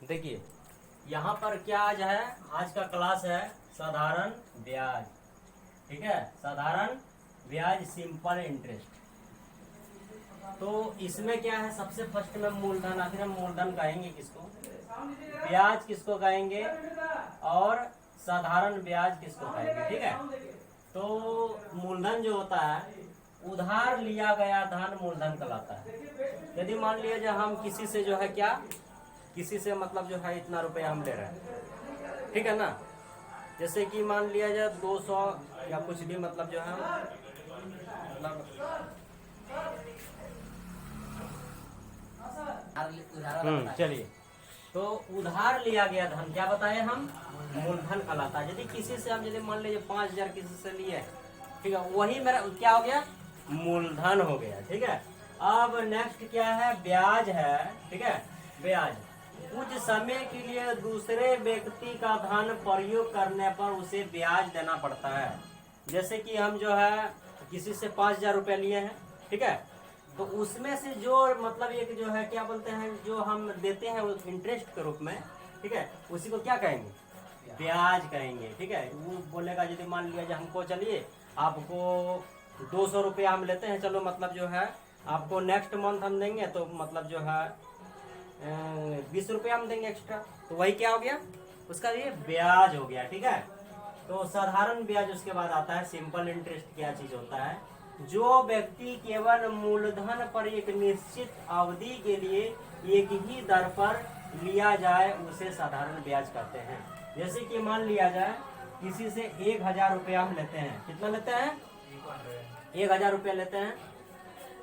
देखिए यहाँ पर क्या आज है, आज का क्लास है साधारण ब्याज। ठीक है, साधारण ब्याज सिंपल इंटरेस्ट। तो इसमें क्या है, सबसे फर्स्ट में मूलधन, आखिर हम मूलधन कहेंगे किसको, ब्याज किसको कहेंगे, और साधारण ब्याज किसको कहेंगे। ठीक है, तो मूलधन जो होता है उधार लिया गया धन मूलधन कहलाता है। यदि मान लिया जाए हम किसी से जो है क्या, किसी से मतलब जो है इतना रुपया हम ले रहे हैं, ठीक है ना। जैसे कि मान लिया जाए 200 या कुछ भी, मतलब जो है मतलब चलिए, तो उधार लिया गया धन क्या बताए हम, मूलधन कहलाता है। यदि किसी से हम यदि मान लीजिए 5000 किसी से लिए, ठीक है, वही मेरा क्या हो गया, मूलधन हो गया। ठीक है, अब नेक्स्ट क्या है, ब्याज है। ठीक है, ब्याज कुछ समय के लिए दूसरे व्यक्ति का धन प्रयोग करने पर उसे ब्याज देना पड़ता है। जैसे कि हम जो है किसी से 5000 रुपया लिए हैं, ठीक है, तो उसमें से जो मतलब एक जो है क्या बोलते हैं, जो हम देते हैं इंटरेस्ट के रूप में, ठीक है, उसी को क्या कहेंगे, ब्याज कहेंगे। ठीक है, वो बोलेगा यदि मान लिया जाए हमको, चलिए आपको 200 रुपया हम लेते हैं, चलो मतलब जो है आपको नेक्स्ट मंथ हम देंगे, तो मतलब जो है 20 रुपया हम देंगे एक्स्ट्रा, तो वही क्या हो गया, उसका ये ब्याज हो गया। ठीक है, तो साधारण ब्याज उसके बाद आता है सिंपल इंटरेस्ट। क्या चीज होता है, जो व्यक्ति केवल मूलधन पर एक निश्चित अवधि के लिए एक ही दर पर लिया जाए उसे साधारण ब्याज कहते हैं। जैसे कि मान लिया जाए किसी से 1000 रुपया हम लेते हैं, कितना लेते हैं, 1000 रुपया लेते हैं,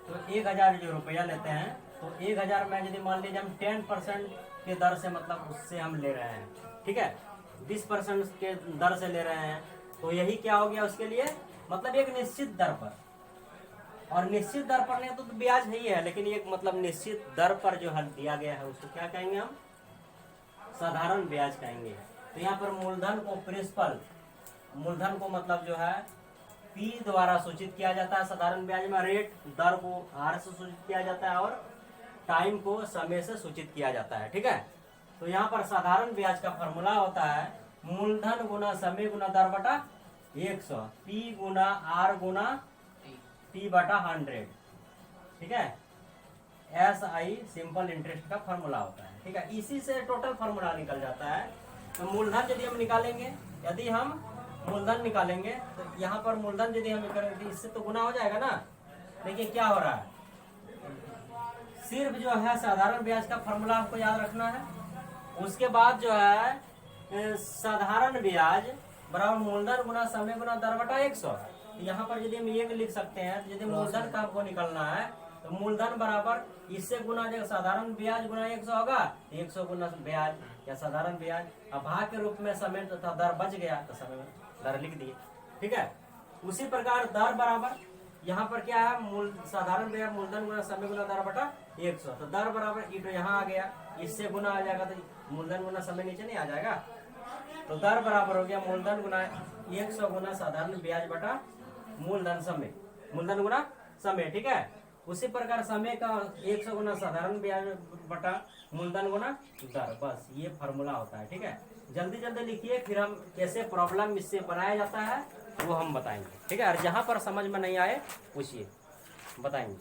तो 1000 जो रुपया लेते हैं, तो 1000 में यदि मान लीजिए हम 10% के दर से मतलब उससे हम ले रहे हैं, ठीक है, 20% के दर से ले रहे हैं, तो यही क्या हो गया उसके लिए, मतलब एक निश्चित दर पर। और निश्चित दर पर नहीं तो ब्याज ही है, लेकिन एक मतलब निश्चित दर पर जो है दिया गया है उसको क्या कहेंगे हम, साधारण ब्याज कहेंगे। तो यहाँ पर मूलधन को प्रिंसिपल, मूलधन को मतलब जो है पी द्वारा सूचित किया जाता है। साधारण ब्याज में रेट, दर को आर से सूचित किया जाता है, और टाइम को समय से सूचित किया जाता है। ठीक है, तो यहाँ पर साधारण ब्याज का फॉर्मूला होता है मूलधन गुना समय गुना दर बटा 100, पी गुना आर गुना टी बटा 100। ठीक है, SI सिंपल इंटरेस्ट का फॉर्मूला होता है। ठीक है, इसी से टोटल फॉर्मूला निकल जाता है। तो मूलधन यदि हम निकालेंगे, यदि हम मूलधन निकालेंगे, तो यहाँ पर मूलधन यदि हम करेंगे इससे तो गुना हो जाएगा ना। देखिए क्या हो रहा है, सिर्फ जो है साधारण ब्याज का फॉर्मूला आपको याद रखना है। उसके बाद जो है साधारण ब्याज बराबर मूलधन गुना समय गुना दर बटा 100। यहाँ पर यदि हम ये भी लिख सकते हैं, यदि मूलधन का आपको निकलना है तो मूलधन बराबर इससे गुना जो साधारण ब्याज गुना 100 होगा, 100 गुना ब्याज या साधारण ब्याज। अब भाग के रूप में समय तथा दर बच गया तो समय में दर लिख दिए। ठीक है, उसी प्रकार दर बराबर यहाँ पर क्या है, मूल साधारण ब्याज मूलधन गुना समय गुना दर बटा 100, तो दर बराबर ईटो यहाँ आ गया, इससे गुना आ जाएगा तो मूलधन गुना समय नीचे नहीं आ जाएगा, तो दर बराबर हो गया मूलधन गुना 100 गुना साधारण ब्याज बटा मूलधन समय, मूलधन गुना समय। ठीक है, उसी प्रकार समय का 100 गुना साधारण ब्याज बटा मूलधन गुना दर, बस ये फॉर्मूला होता है। ठीक है, जल्दी जल्दी लिखिए, फिर हम कैसे प्रॉब्लम इससे बनाया जाता है वो हम बताएंगे। ठीक है, और जहाँ पर समझ में नहीं आए पूछिए, बताएंगे।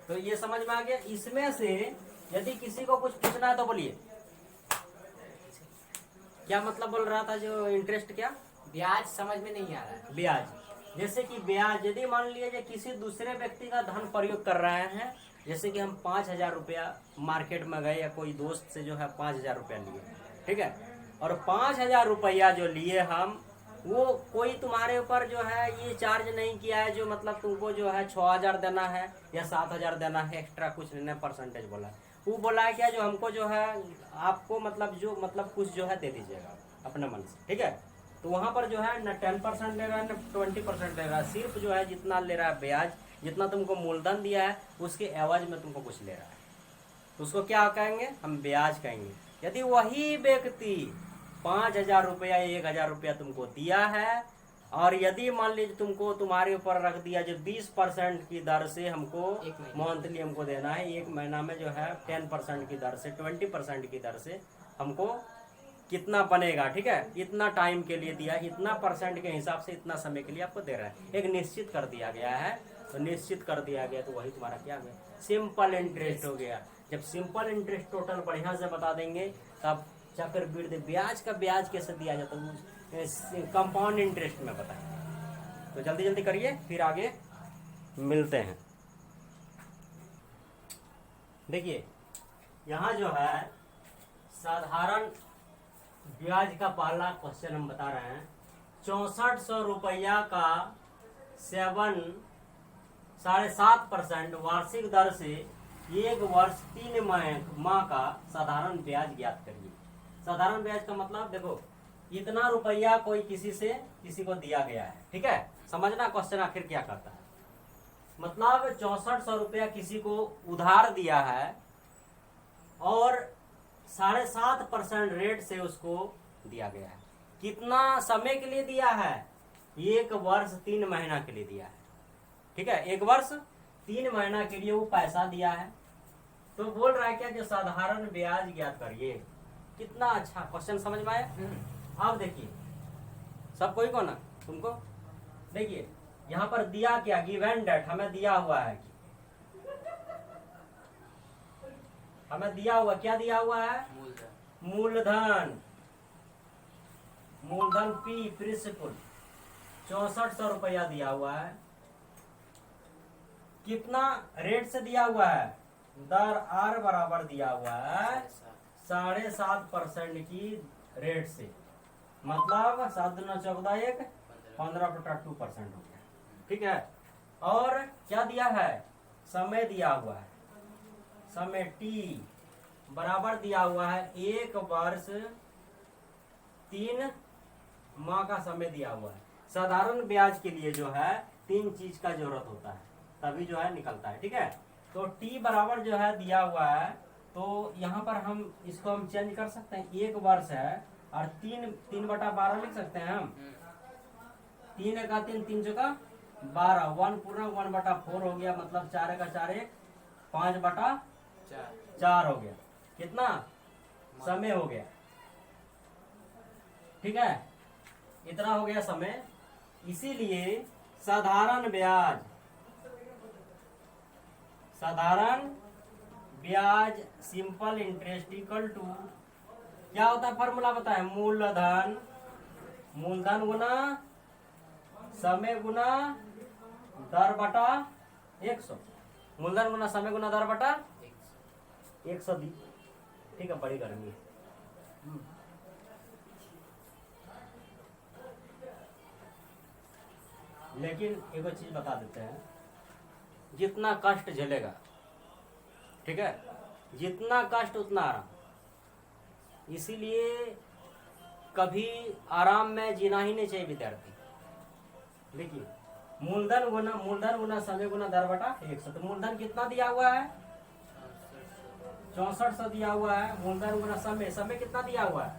तो ये समझ में आ गया। इसमें से यदि किसी को कुछ पूछना है तो बोलिए, क्या मतलब बोल रहा था जो इंटरेस्ट, क्या ब्याज समझ में नहीं आ रहा है। ब्याज, जैसे कि ब्याज यदि मान लीजिए किसी दूसरे व्यक्ति का धन प्रयोग कर रहे हैं, जैसे कि हम 5000 रुपया मार्केट में गए या कोई दोस्त से जो है 5000 रुपया लिए, ठीक है, और 5000 रुपया जो लिए हम, वो कोई तुम्हारे ऊपर जो है ये चार्ज नहीं किया है, जो मतलब तुमको जो है 6000 देना है या 7000 देना है, एक्स्ट्रा कुछ नहीं, परसेंटेज बोला। वो बोला है क्या, जो हमको जो है आपको मतलब जो मतलब कुछ जो है दे दीजिएगा अपने मन से। ठीक है, तो वहां पर जो है न 10% ले रहा है न 20% ले रहा है, सिर्फ जो है जितना ले रहा है ब्याज, जितना तुमको मूलधन दिया है उसके एवज में तुमको कुछ ले रहा है, तो उसको क्या कहेंगे, हम ब्याज कहेंगे। यदि वही व्यक्ति 5000 रुपया 1000 रुपया तुमको दिया है और यदि मान लीजिए तुमको तुम्हारे ऊपर रख दिया जो 20% की दर से हमको एक महीने। मंथली हमको देना है, एक महीना में जो है 10% की दर से 20% की दर से हमको कितना बनेगा, ठीक है, इतना टाइम के लिए दिया, इतना परसेंट के हिसाब से इतना समय के लिए आपको दे रहा है, एक निश्चित कर दिया गया है। तो निश्चित कर दिया गया तो वही तुम्हारा क्या है, सिंपल इंटरेस्ट हो गया। जब सिंपल इंटरेस्ट टोटल बढ़िया से बता देंगे तब चक्रवृद्धि ब्याज का ब्याज कैसे दिया जाता है कंपाउंड इंटरेस्ट में बताएं। तो जल्दी जल्दी करिए, फिर आगे मिलते हैं। देखिए यहाँ जो है साधारण ब्याज का पहला क्वेश्चन हम बता रहे हैं। 6400 रुपया का 7.5% वार्षिक दर से एक वर्ष 3 माह का साधारण ब्याज ज्ञात करिए। साधारण ब्याज का मतलब देखो इतना रुपया कोई किसी को दिया गया है, ठीक है, समझना क्वेश्चन आखिर क्या करता है। मतलब 6400 रुपया किसी को उधार दिया है और 7.5% रेट से उसको दिया गया है। कितना समय के लिए दिया है? 1 वर्ष 3 महीना के लिए दिया है, ठीक है, 1 वर्ष 3 महीना के लिए वो पैसा दिया है। तो बोल रहा है क्या जो साधारण ब्याज ज्ञात करिए। कितना अच्छा क्वेश्चन, समझ में आया। अब देखिए सब कोई को ना तुमको देखिए यहाँ पर दिया क्या, गिवन डेट हमें दिया हुआ है, हमें दिया हुआ क्या दिया हुआ है, मूलधन। मूलधन पी प्रिंसिपल 6400 रुपया दिया हुआ है। कितना रेट से दिया हुआ है, दर आर बराबर दिया हुआ है 7.5% की रेट से, मतलब 7 दूना 14 1 15/2% हो गया, ठीक है। और क्या दिया है, समय दिया हुआ है, समय टी बराबर दिया हुआ है 1 वर्ष 3 माह का समय दिया हुआ है। साधारण ब्याज के लिए जो है 3 चीज का जरूरत होता है तभी जो है निकलता है, ठीक है। तो टी बराबर जो है दिया हुआ है, तो यहाँ पर हम इसको हम चेंज कर सकते हैं, 1 वर्ष है और 3/12 लिख सकते हैं हम। 3 का 3 3 चौका 12, 1 पूर्ण 1/4 हो गया, मतलब 4 का 4 1 5/4 हो गया। कितना समय हो गया, ठीक है, इतना हो गया समय। इसीलिए साधारण ब्याज सिंपल इंटरेस्ट इक्वल टू क्या होता है, फॉर्मूला बताए, मूलधन गुना समय गुना दर बटा 100। मूलधन गुना समय गुना दर बटा 100 दी, ठीक है, बड़ी गर्मी है। लेकिन एक चीज बता देते हैं, जितना कष्ट झेलेगा, ठीक है, जितना कष्ट उतना आराम। इसीलिए कभी आराम में जीना ही नहीं चाहिए विद्यार्थी। देखिए मूलधन गुना समय गुना दर बटा 100, तो मूलधन कितना दिया हुआ है, 6400 दिया हुआ है। मूलधन गुना समय कितना दिया हुआ है,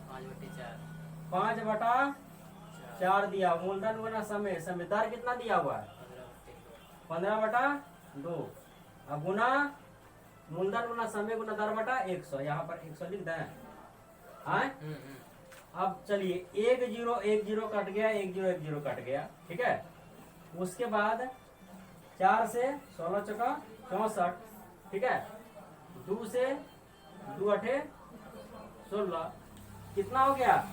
5/4 दिया। मूलधन गुना समय दर कितना दिया हुआ है, 15/2। अब गुना मूलधन गुना समय गुना दर बटा 100, यहाँ पर 100 लिख दें। अब चलिए 1 0 कट गया, 1 0 कट गया, ठीक है। उसके बाद 4 से 16 चौका 64, ठीक है, 2 से 2 8 16, कितना हो गया,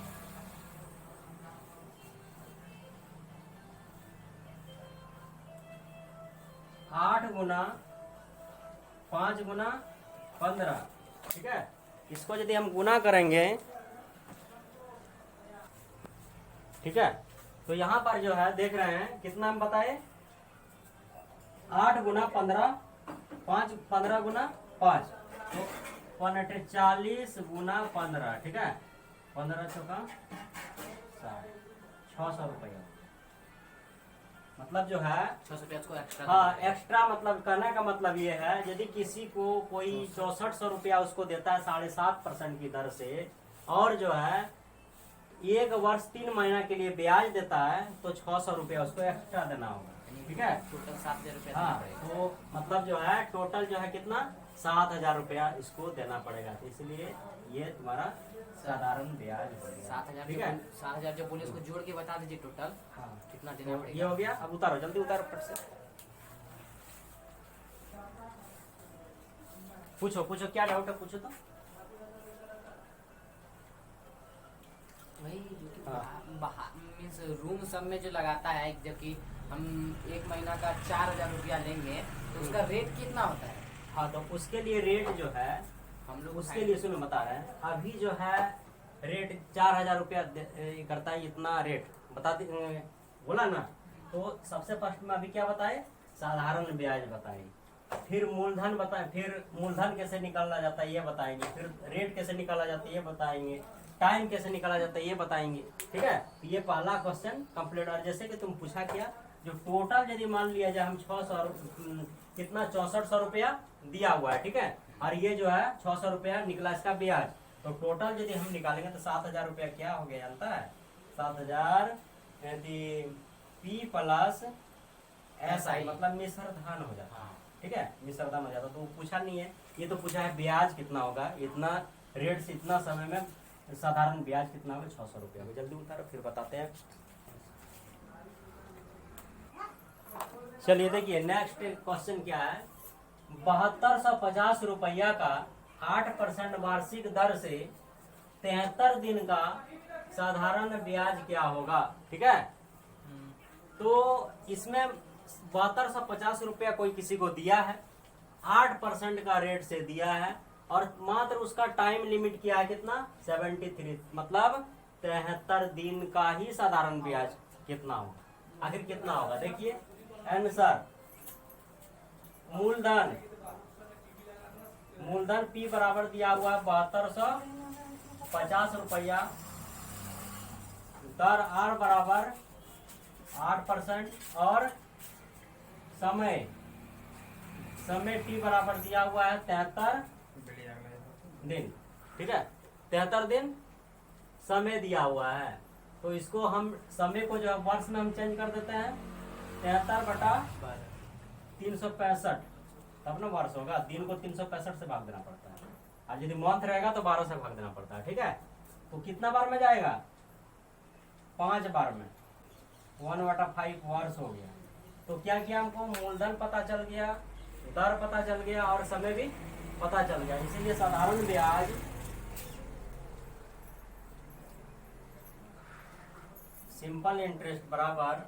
8 गुना 5 गुना 15, ठीक है। इसको यदि हम गुना करेंगे, ठीक है, तो यहाँ पर जो है देख रहे हैं कितना हम बताए, 8 गुना 15, 15 गुना 5, तो 40 गुना 15, ठीक है, 15 चौका 600 रुपया। मतलब जो है 600 को एक्स्ट्रा, हाँ एक्स्ट्रा, मतलब कहने का मतलब ये है यदि किसी को कोई 6400 रुपया उसको देता है 7.5% की दर से, और जो है 1 वर्ष 3 महीना के लिए ब्याज देता है तो 600 रुपया उसको एक्स्ट्रा देना होगा, ठीक है। टोटल 7,000 रुपया हाँ, देना पड़ेगा। तो मतलब जो है टोटल जो है कितना 7,000 रुपया इसको देना पड़ेगा, तो इसलिए ये तुम्हारा साधारण ब्याज हो गया। 7,000 ठीक है। 7,000 जो बोले उसको जोड़ के बता दीजिए टोटल हाँ, कितना देना तो ये पड़ेगा। हो गया। अब उतारो, जल्दी उतारो फट से। पूछो पूछो, क्या डाउट है पूछो तो। वही जो कि हाँ। मीन्स रूम सब में जो लगाता है, जबकि हम 1 महीना का 4,000 रुपया लेंगे तो उसका रेट कितना होता है? हाँ, तो उसके लिए रेट जो है हम लोग उसके लिए सुनो बता रहे हैं। अभी जो है रेट 4,000 रुपया करता है, इतना रेट बोला ना। तो सबसे फर्स्ट में अभी क्या बताए, साधारण ब्याज बताए, फिर मूलधन बताए, फिर मूलधन कैसे निकाला जाता है ये बताएंगे, फिर रेट कैसे निकाला जाता है ये बताएंगे, टाइम कैसे निकाला जाता है ये बताएंगे, ठीक है। तो ये पहला क्वेश्चन कंप्लीट। और जैसे कि तुम पूछा क्या, जो टोटल यदि मान लिया जाए हम 600 कितना 6400 रुपया दिया हुआ है, ठीक है, और ये जो है 600 रुपया निकला इसका ब्याज, तो टोटल यदि हम निकालेंगे तो 7,000 रुपया क्या हो गया जानता है, 7,000 यदि P प्लस SI मतलब मिश्रधन हो जाता है, ठीक है, मिश्रधन हो जाता। तो पूछा नहीं है, ये तो पूछा है ब्याज कितना होगा, इतना रेट से इतना समय में साधारण ब्याज कितना होगा, 600 रुपया। जल्दी उतारो फिर बताते हैं। चलिए देखिए नेक्स्ट क्वेश्चन क्या है, 7250 रुपया का 8% वार्षिक दर से 73 दिन का साधारण ब्याज क्या होगा, ठीक है। तो इसमें 7250 रुपया कोई किसी को दिया है, 8% का रेट से दिया है, और मात्र उसका टाइम लिमिट किया है कितना 73, मतलब 73 दिन का ही साधारण ब्याज कितना होगा। आखिर कितना होगा देखिए आंसर। मूलधन P बराबर दिया हुआ है 7250 रुपया, दर R बराबर 8%, और समय T बराबर दिया हुआ है 73 दिन, ठीक है, 73 दिन समय दिया हुआ है। तो इसको हम समय को जो है वर्ष में हम चेंज कर देते हैं, 73/365, तब ना वर्ष होगा। दिन को 365 से भाग देना पड़ता है, और यदि मंथ रहेगा तो 12 से भाग देना पड़ता है, ठीक है। तो कितना बार में जाएगा, 5 बार में, 1/5 वर्ष हो गया। तो क्या किया हमको, मूलधन पता चल गया, दर पता चल गया, और समय भी पता चल गया। इसीलिए साधारण ब्याज सिंपल इंटरेस्ट बराबर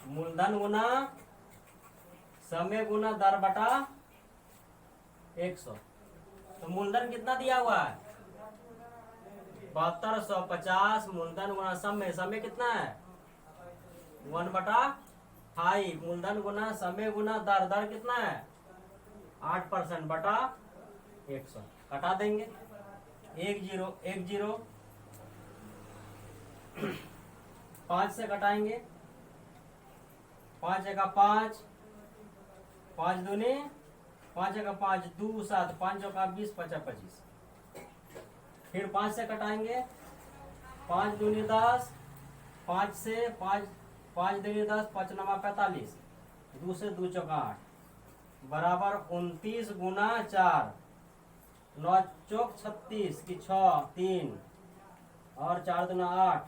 मूलधन गुना समय गुना दर बटा 100। तो मूलधन कितना दिया हुआ है 7250, मूलधन गुना समय कितना है 1/5, मूलधन गुना समय गुना दर कितना है 8% बटा 100। कटा देंगे 1 0 5 से कटाएंगे, 5 एका 5, 5 दूनी 5 एका 5 2 7, 5 चौका 20, 5 25। फिर 5 से कटाएंगे, 5 दूनी 10, 5 से 5 दूनी 10, 5 9 45, 2 से 2 चौका 8 बराबर 29 गुना 4, 9 चौक 36 की 6 3, और 4 दूना 8,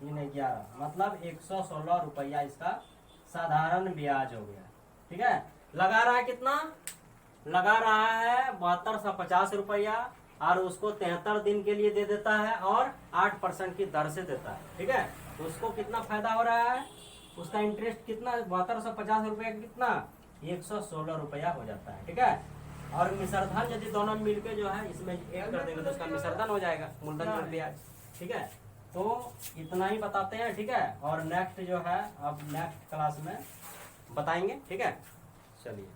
3 11, मतलब 116 रुपया इसका साधारण ब्याज हो गया, ठीक है। लगा रहा है कितना, लगा रहा है 7250 रुपया, और उसको 73 दिन के लिए दे देता है, और 8% की दर से देता है, ठीक है। तो उसको कितना फायदा हो रहा है, उसका इंटरेस्ट कितना 7250 रुपया कितना 116 रुपया हो जाता है, ठीक है। और मिश्रधन यदि दोनों मिलके जो है इसमें एक कर देंगे तो उसका मिश्रधन हो जाएगा, मूलधन और ब्याज, ठीक है। तो इतना ही बताते हैं, ठीक है। और नेक्स्ट जो है अब नेक्स्ट क्लास में बताएंगे, ठीक है। चलिए।